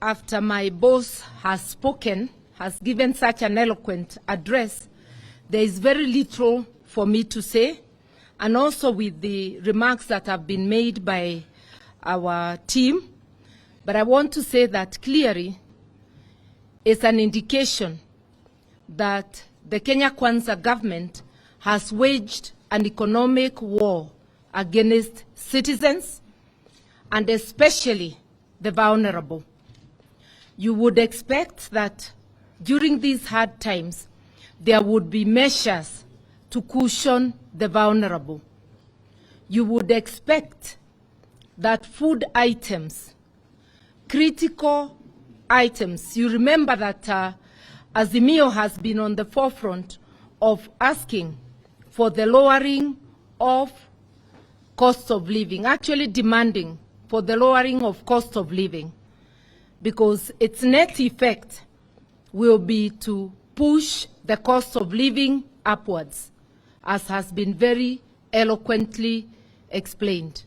after my boss has spoken, has given such an eloquent address, there is very little for me to say, and also with the remarks that have been made by our team. But I want to say that clearly it's an indication that the Kenya Kwanza government has waged an economic war against citizens, and especially the vulnerable. You would expect that during these hard times, there would be measures to cushion the vulnerable. You would expect that food items, critical items, you remember that Azimio has been on the forefront of asking for the lowering of cost of living, actually demanding for the lowering of cost of living, because its net effect will be to push the cost of living upwards, as has been very eloquently explained.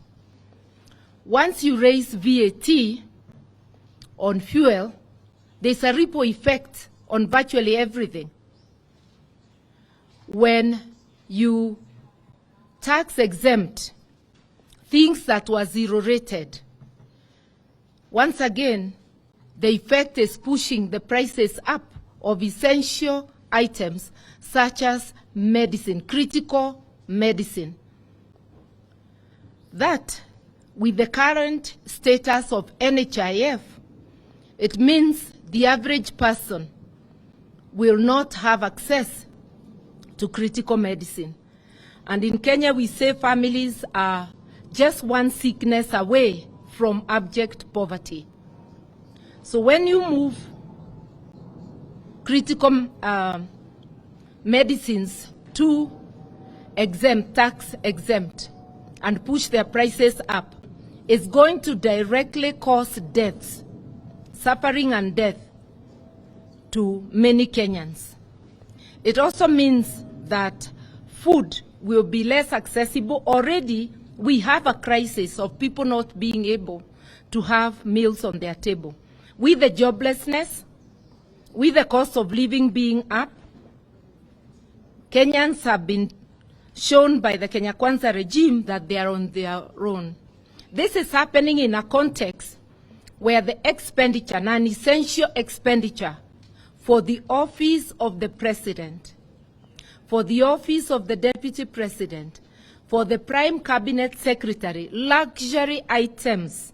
Once you raise VAT on fuel, there's a ripple effect on virtually everything. When you tax exempt things that were zero rated, once again, the effect is pushing the prices up of essential items such as medicine, critical medicine. That, with the current status of NHIF, it means the average person will not have access to critical medicine. And in Kenya, we say families are just one sickness away from abject poverty. So when you move critical medicines to exempt, tax exempt, and push their prices up, it's going to directly cause deaths, suffering and death to many Kenyans. It also means that food will be less accessible. Already, we have a crisis of people not being able to have meals on their table. With the joblessness, with the cost of living being up, Kenyans have been shown by the Kenya Kwanza regime that they are on their own. This is happening in a context where the expenditure, non-essential expenditure for the office of the president, for the office of the deputy president, for the prime cabinet secretary, luxury items,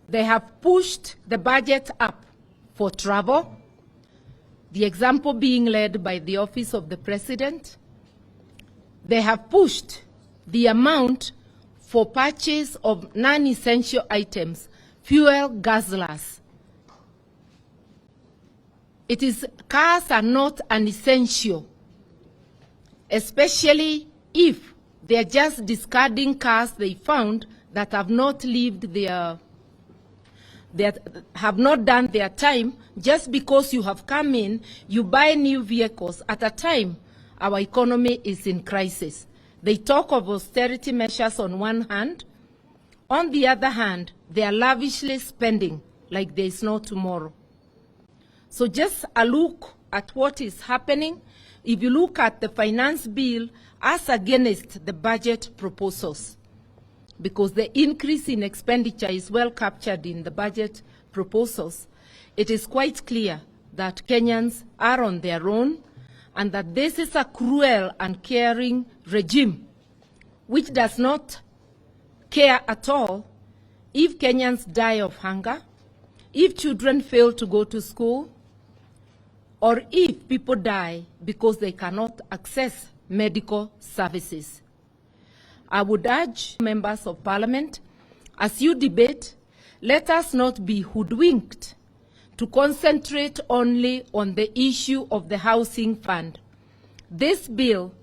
they have pushed the budget up for travel, the example being led by the office of the president. They have pushed the amount for purchase of non-essential items, fuel guzzlers. Cars are not an essential, especially if they are just discarding cars they found that have not lived that have not done their time. Just because you have come in, you buy new vehicles at a time our economy is in crisis. They talk of austerity measures on one hand. On the other hand, they are lavishly spending like there is no tomorrow. So just a look at what is happening. If you look at the finance bill as against the budget proposals, because the increase in expenditure is well captured in the budget proposals, it is quite clear that Kenyans are on their own, and that this is a cruel and caring regime which does not care at all if Kenyans die of hunger, if children fail to go to school, or if people die because they cannot access medical services. I would urge members of parliament, as you debate, let us not be hoodwinked to concentrate only on the issue of the housing fund. This bill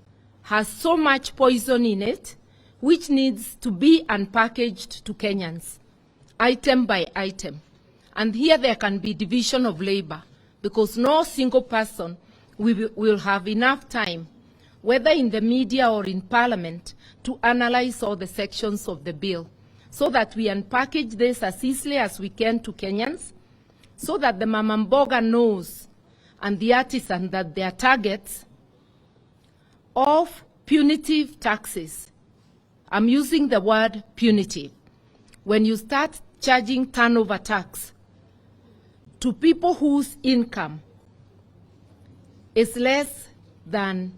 has so much poison in it, which needs to be unpackaged to Kenyans, item by item. And here there can be division of labor, because no single person will have enough time, whether in the media or in parliament, to analyze all the sections of the bill. so that we unpackage this as easily as we can to Kenyans, so that the mama mboga knows and the artisan that they are targets of punitive taxes. I'm using the word punitive. When you start charging turnover tax to people whose income is less than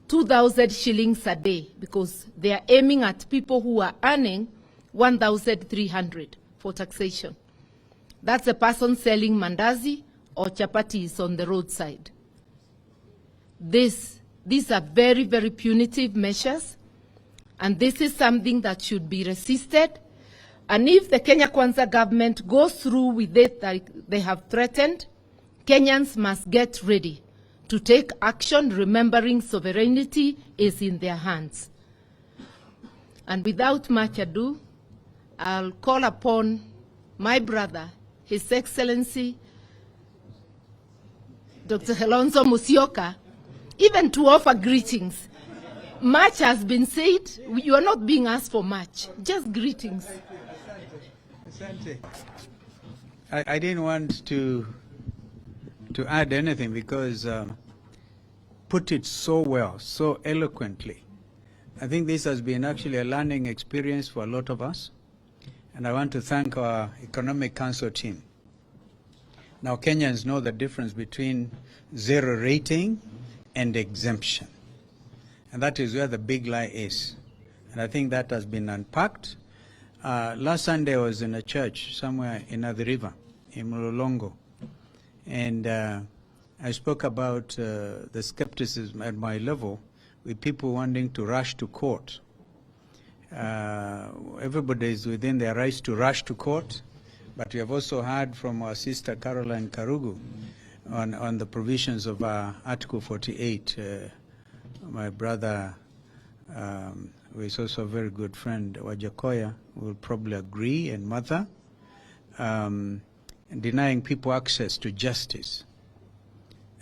2,000 shillings a day, because they are aiming at people who are earning 1,300 for taxation. That's a person selling mandazi or chapatis on the roadside. These are very, very punitive measures, and this is something that should be resisted. And if the Kenya Kwanza government goes through with it like they have threatened, Kenyans must get ready to take action, remembering sovereignty is in their hands. And without much ado, I'll call upon my brother, His Excellency, Dr. Kalonzo Musyoka, even to offer greetings. Much has been said. You are not being asked for much, just greetings. Asante. I didn't want to add anything because put it so well, so eloquently. I think this has been actually a learning experience for a lot of us. And I want to thank our Economic Council team. Now, Kenyans know the difference between zero rating and exemption. And that is where the big lie is. And I think that has been unpacked. Last Sunday I was in a church somewhere in the river, in Mulolongo. And I spoke about the skepticism at my level with people wanting to rush to court. Everybody is within their rights to rush to court, but we have also heard from our sister Caroline Karugu on the provisions of Article 48. My brother, who is also a very good friend, Wajakoya, will probably agree, and mother, denying people access to justice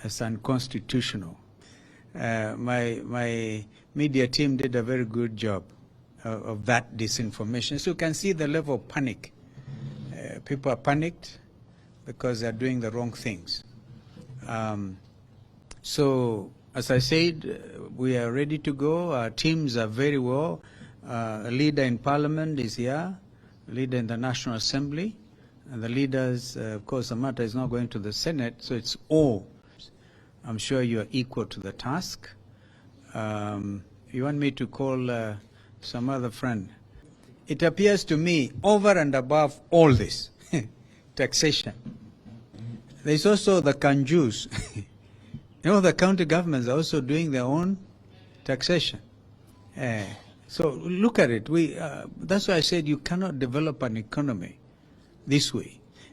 as unconstitutional. My media team did a very good job of that disinformation. So you can see the level of panic. People are panicked because they're doing the wrong things. So, as I said, we are ready to go. Our teams are very well. A leader in Parliament is here, a leader in the National Assembly, and the leaders, of course, the matter is not going to the Senate, so it's all. I'm sure you are equal to the task. You want me to call some other friend? It appears to me, over and above all this, taxation, there's also the Kanjus. You know, the county governments are also doing their own taxation. So look at it. That's why I said you cannot develop an economy this way.